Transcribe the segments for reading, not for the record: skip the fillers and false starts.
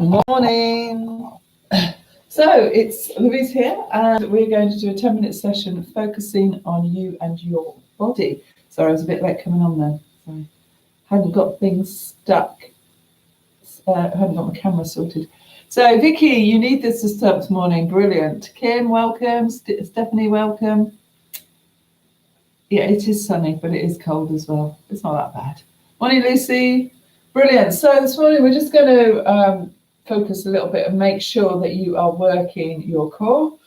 Morning. So it's Louise here, and we're going to do a 10-minute session focusing on you and your body. Sorry, I was a bit late coming on then. Sorry, hadn't got things stuck. Hadn't got my camera sorted. So Vicky, you need this to start this morning. Brilliant. Kim, welcome. Stephanie, welcome. Yeah, it is sunny, but it is cold as well. It's not that bad. Morning, Lucy. Brilliant. So this morning we're just going to focus a little bit and make sure that you are working your core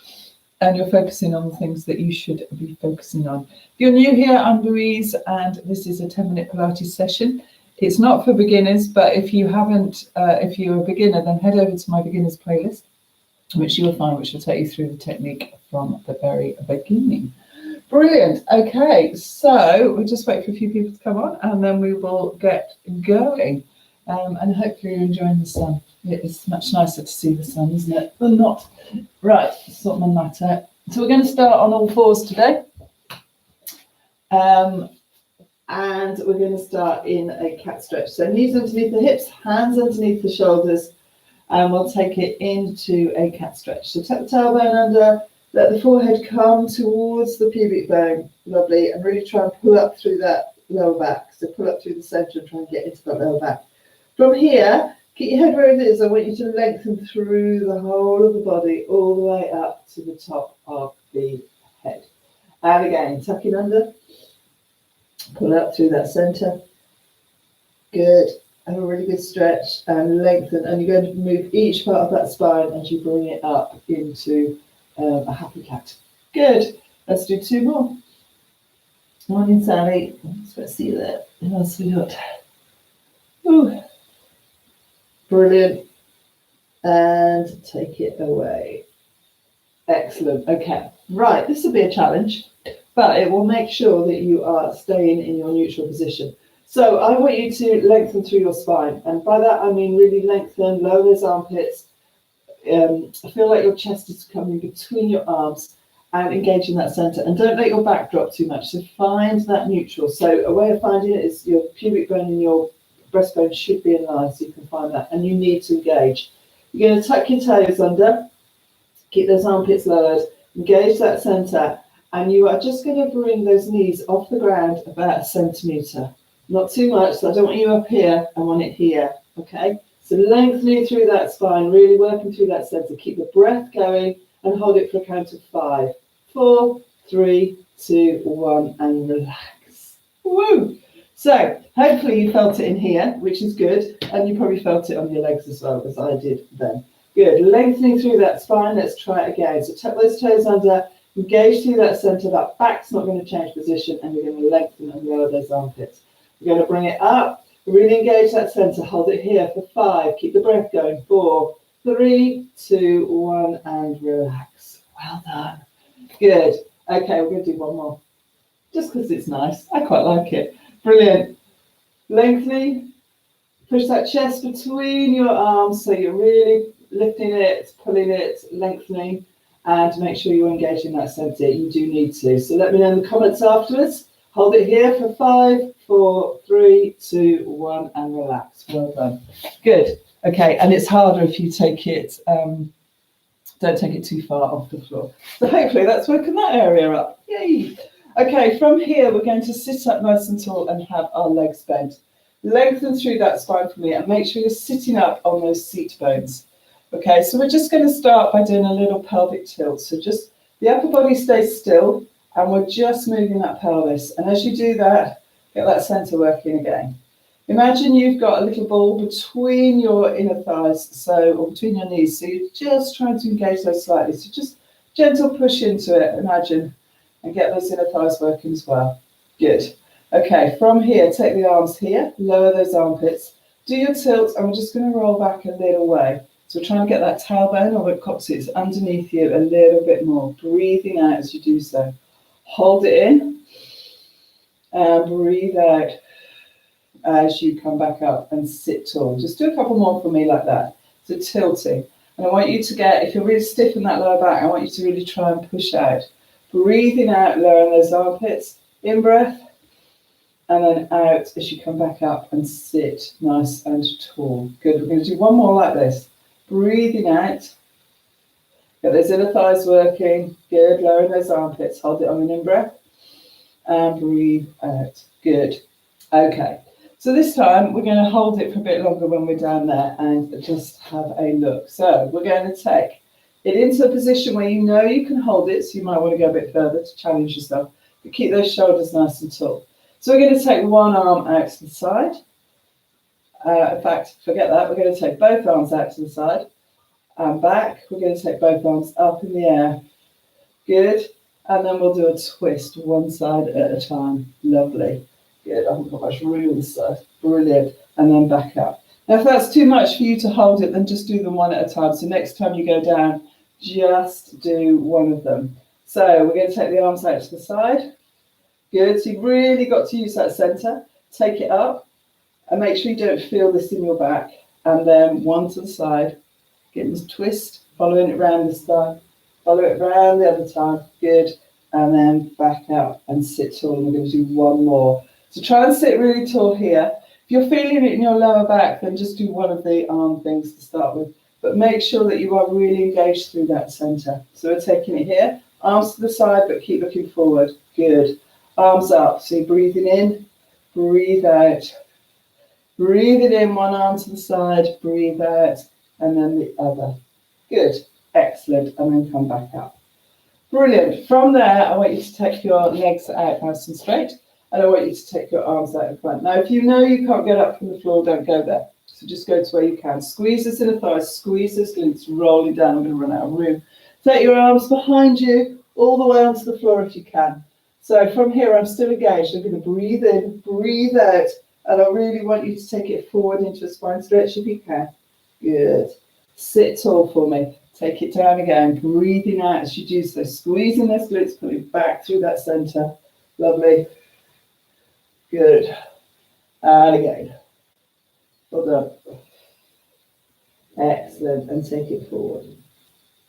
and you're focusing on the things that you should be focusing on. If you're new here, I'm Louise, and this is a 10-minute Pilates session. It's not for beginners, but if you're a beginner, then head over to my beginners playlist, which you'll find, which will take you through the technique from the very beginning. Brilliant. Okay, so we'll just wait for a few people to come on, and then we will get going. And hopefully you're enjoying the sun. It's much nicer to see the sun, isn't it, than not? Right, sort my mat out. So we're going to start on all fours today. And we're going to start in a cat stretch. So knees underneath the hips, hands underneath the shoulders, and we'll take it into a cat stretch. So tuck the tailbone under, let the forehead come towards the pubic bone. Lovely. And really try and pull up through that lower back. So pull up through the centre and try and get into that lower back. From here, keep your head where it is. I want you to lengthen through the whole of the body, all the way up to the top of the head. And again, tuck it under. Pull up through that centre. Good. Have a really good stretch and lengthen. And you're going to move each part of that spine as you bring it up into a happy cat. Good. Let's do two more. Morning, Sally. Let's see you there. What else we got? Ooh. Brilliant. And take it away. Excellent. Okay. Right. This will be a challenge, but it will make sure that you are staying in your neutral position. So I want you to lengthen through your spine. And by that, I mean really lengthen, lower those armpits. Feel like your chest is coming between your arms and engage in that center. And don't let your back drop too much. So find that neutral. So a way of finding it is your pubic bone and your breastbone should be in line, so you can find that, and you need to engage. You're going to tuck your toes under, keep those armpits lowered, engage that center, and you are just going to bring those knees off the ground about 1 centimeter. Not too much, so I don't want you up here, I want it here, okay? So lengthening through that spine, really working through that center. Keep the breath going and hold it for a count of 5. 4, 3, 2, 1, and relax. Woo! So hopefully you felt it in here, which is good, and you probably felt it on your legs as well, as I did then. Good. Lengthening through that spine. Let's try it again. So tuck those toes under, engage through that center. That back's not going to change position, and you're going to lengthen and lower those armpits. You're going to bring it up, really engage that center. Hold it here for 5. Keep the breath going. 4, 3, 2, 1, and relax. Well done. Good. Okay, we're going to do one more, just because it's nice. I quite like it. Brilliant. Lengthening. Push that chest between your arms so you're really lifting it, pulling it, lengthening, and make sure you're engaging that center. You do need to. So let me know in the comments afterwards. Hold it here for 5, 4, 3, 2, 1, and relax. Well done. Good. Okay, and it's harder if you take it, don't take it too far off the floor. So hopefully that's working that area up. Yay. Okay, from here, we're going to sit up nice and tall and have our legs bent. Lengthen through that spine for me and make sure you're sitting up on those seat bones. Okay, so we're just going to start by doing a little pelvic tilt. So just the upper body stays still and we're just moving that pelvis. And as you do that, get that center working again. Imagine you've got a little ball between your inner thighs, or between your knees. So you're just trying to engage those slightly. So just gentle push into it, imagine. And get those inner thighs working as well. Good. Okay, from here, take the arms here, lower those armpits, do your tilt, and we're just going to roll back a little way. So we're trying to get that tailbone or the coccyx underneath you a little bit more, breathing out as you do so. Hold it in, and breathe out as you come back up and sit tall. Just do a couple more for me like that. So tilting. And I want you to get, if you're really stiff in that lower back, I want you to really try and push out. Breathing out, lowering those armpits, in breath, and then out as you come back up and sit nice and tall. Good, we're going to do one more like this. Breathing out. Get those inner thighs working. Good. Lowering those armpits. Hold it on an in-breath. And breathe out. Good. Okay. So this time we're going to hold it for a bit longer when we're down there and just have a look. So we're going to take it into a position where you know you can hold it. So you might want to go a bit further to challenge yourself. But keep those shoulders nice and tall. So we're going to take one arm out to the side. In fact, forget that. We're going to take both arms out to the side and back. We're going to take both arms up in the air. Good. And then we'll do a twist one side at a time. Lovely. Good. I haven't got much room this side. Brilliant. And then back up. Now, if that's too much for you to hold it, then just do them one at a time. So next time you go down, just do one of them. So we're going to take the arms out to the side. Good. So you've really got to use that centre. Take it up. And make sure you don't feel this in your back. And then one to the side. Get this twist, following it round this side. Follow it round the other time. Good. And then back up and sit tall. And we're going to do one more. So try and sit really tall here. If you're feeling it in your lower back, then just do one of the arm things to start with. But make sure that you are really engaged through that centre. So we're taking it here. Arms to the side, but keep looking forward. Good. Arms up. So you're breathing in. Breathe out. Breathe it in, one arm to the side, breathe out, and then the other. Good, excellent, and then come back up. Brilliant. From there, I want you to take your legs out nice and straight, and I want you to take your arms out in front. Now, if you know you can't get up from the floor, don't go there. So just go to where you can. Squeeze this inner thighs, squeeze this glutes, rolling down. I'm going to run out of room. Take your arms behind you, all the way onto the floor if you can. So from here, I'm still engaged. I'm going to breathe in, breathe out. And I really want you to take it forward into a spine stretch if you can. Good. Sit tall for me. Take it down again. Breathing out as you do so. Squeezing those glutes, pulling back through that centre. Lovely. Good. And again. Well done. Excellent. And take it forward.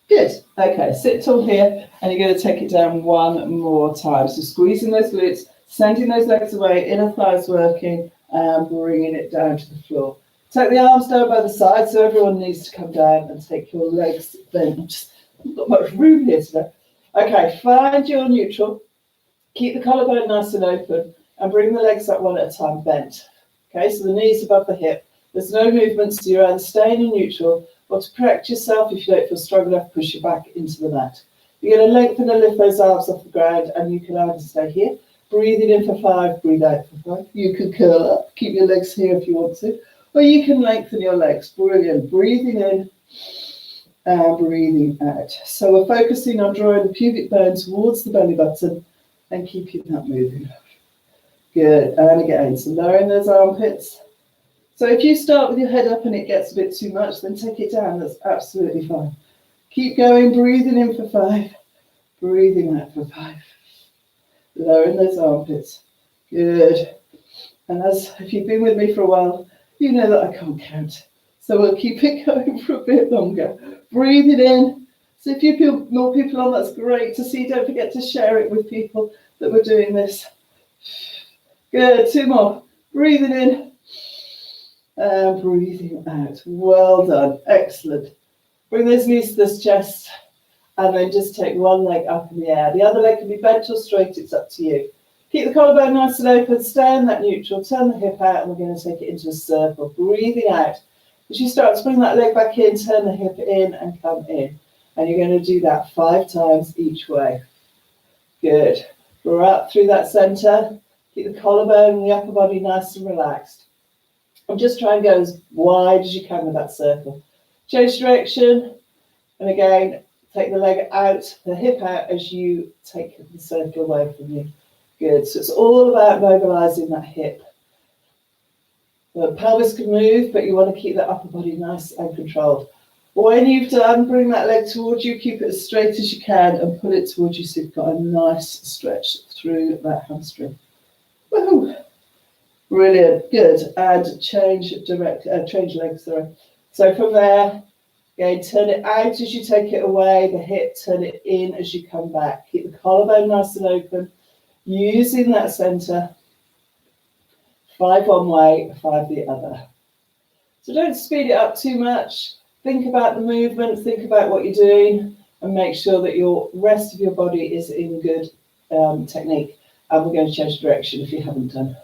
Good. Okay, sit tall here. And you're going to take it down one more time. So squeezing those glutes, sending those legs away, inner thighs working. And bringing it down to the floor. Take the arms down by the side, so everyone needs to come down and take your legs bent. I've got much room here today. Okay, find your neutral. Keep the collarbone nice and open, and bring the legs up one at a time, bent. Okay, so the knees above the hip. There's no movement, so you're either staying in neutral, or to correct yourself, if you don't feel strong enough, push your back into the mat. You're going to lengthen and lift those arms off the ground, and you can either stay here. Breathing in for 5, breathe out for 5. You can curl up, keep your legs here if you want to, or you can lengthen your legs. Brilliant. Breathing in and breathing out. So we're focusing on drawing the pubic bone towards the belly button and keeping that moving. Good. And again, so lowering those armpits. So if you start with your head up and it gets a bit too much, then take it down. That's absolutely fine. Keep going. Breathing in for 5. Breathing out for 5. Lowering those armpits. Good. And as if you've been with me for a while, you know that I can't count. So we'll keep it going for a bit longer. Breathe it in. So if you feel more people on, that's great to see. Don't forget to share it with people that we're doing this. Good. 2 more. Breathe it in. And breathing out. Well done. Excellent. Bring those knees to this chest. And then just take one leg up in the air. The other leg can be bent or straight, it's up to you. Keep the collarbone nice and open, stay in that neutral, turn the hip out, and we're going to take it into a circle. Breathing out. As you start to bring that leg back in, turn the hip in and come in. And you're going to do that 5 times each way. Good. We're up through that centre. Keep the collarbone and the upper body nice and relaxed. And just try and go as wide as you can with that circle. Change direction. And again, take the leg out, the hip out as you take the circle away from you. Good. So it's all about mobilising that hip. The pelvis can move, but you want to keep that upper body nice and controlled. When you've done, bring that leg towards you, keep it as straight as you can, and pull it towards you so you've got a nice stretch through that hamstring. Woohoo! Brilliant. Good. And change legs, sorry. So from there, again, turn it out as you take it away, the hip, turn it in as you come back. Keep the collarbone nice and open, using that centre. 5 one way, 5 the other. So don't speed it up too much. think about the movement, think about what you're doing, and make sure that your rest of your body is in good technique. And we're going to change direction if you haven't done.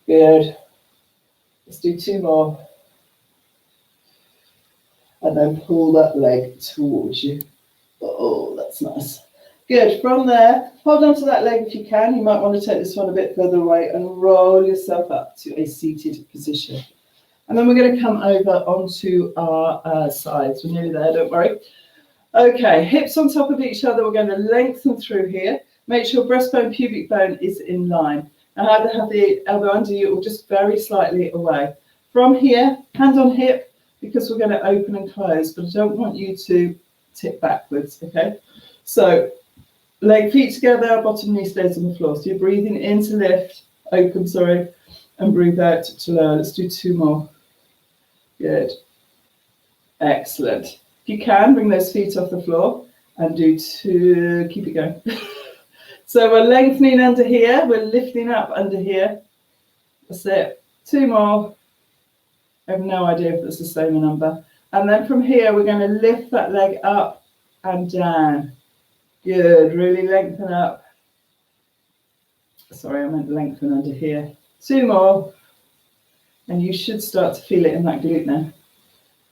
Good. Let's do 2 more. And then pull that leg towards you. Oh, that's nice. Good. From there, hold on to that leg if you can. You might want to take this one a bit further away and roll yourself up to a seated position. And then we're going to come over onto our sides. We're nearly there, don't worry. Okay, hips on top of each other. We're going to lengthen through here. Make sure breastbone, pubic bone is in line. And either have the elbow under you or just very slightly away. From here, hand on hip, because we're going to open and close, but I don't want you to tip backwards, okay? So, feet together, bottom knee stays on the floor. So you're breathing in to lift, open, sorry, and breathe out to lower. Let's do 2 more. Good. Excellent. If you can, bring those feet off the floor and do 2, keep it going. So we're lengthening under here, we're lifting up under here. That's it. 2 more. I have no idea if it's the same number. And then from here, we're going to lift that leg up and down. Good. Really lengthen up. Sorry, I meant lengthen under here. 2 more. And you should start to feel it in that glute now.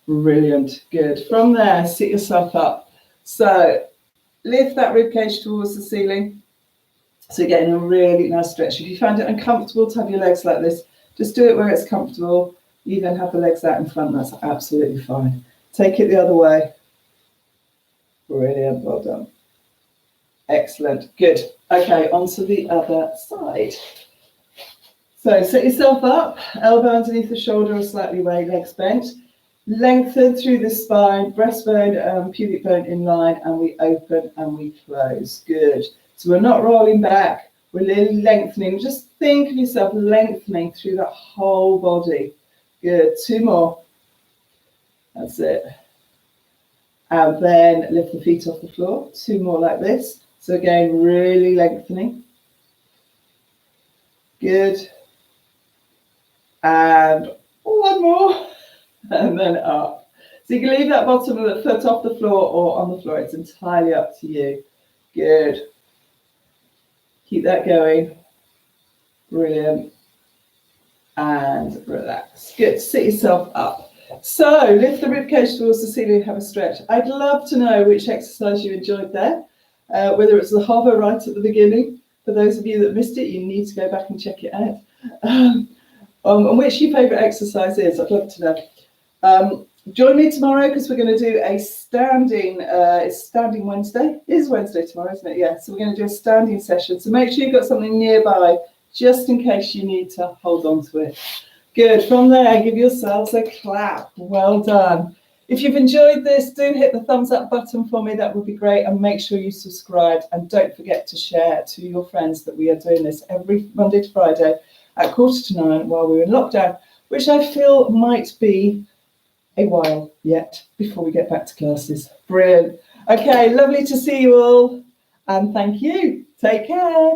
Brilliant. Good. From there, sit yourself up. So lift that ribcage towards the ceiling. So you're getting a really nice stretch. If you find it uncomfortable to have your legs like this, just do it where it's comfortable. Even have the legs out in front, that's absolutely fine. Take it the other way. Brilliant, well done. Excellent, good. Okay, onto the other side. So sit yourself up, elbow underneath the shoulder or slightly away, legs bent. Lengthen through the spine, breastbone, pubic bone in line, and we open and we close. Good. So we're not rolling back, we're really lengthening. Just think of yourself lengthening through that whole body. Good. 2 more. That's it. And then lift the feet off the floor. 2 more like this. So again, really lengthening. Good. And 1 more. And then up. So you can leave that bottom of the foot off the floor or on the floor. It's entirely up to you. Good. Keep that going. Brilliant. And relax. Good. Sit yourself up. So lift the ribcage towards the ceiling, have a stretch. I'd love to know which exercise you enjoyed there, whether it's the hover right at the beginning. For those of you that missed it, you need to go back and check it out. And which your favourite exercise is, I'd love to know. Join me tomorrow because we're going to do a standing, it's Standing Wednesday. It is Wednesday tomorrow, isn't it? Yeah, so we're going to do a standing session. So make sure you've got something nearby just in case you need to hold on to it. Good. From there, give yourselves a clap. Well done. If you've enjoyed this, do hit the thumbs up button for me. That would be great. And make sure you subscribe. And don't forget to share to your friends that we are doing this every Monday to Friday at 8:45 while we're in lockdown, which I feel might be a while yet before we get back to classes. Brilliant. Okay, lovely to see you all. And thank you. Take care.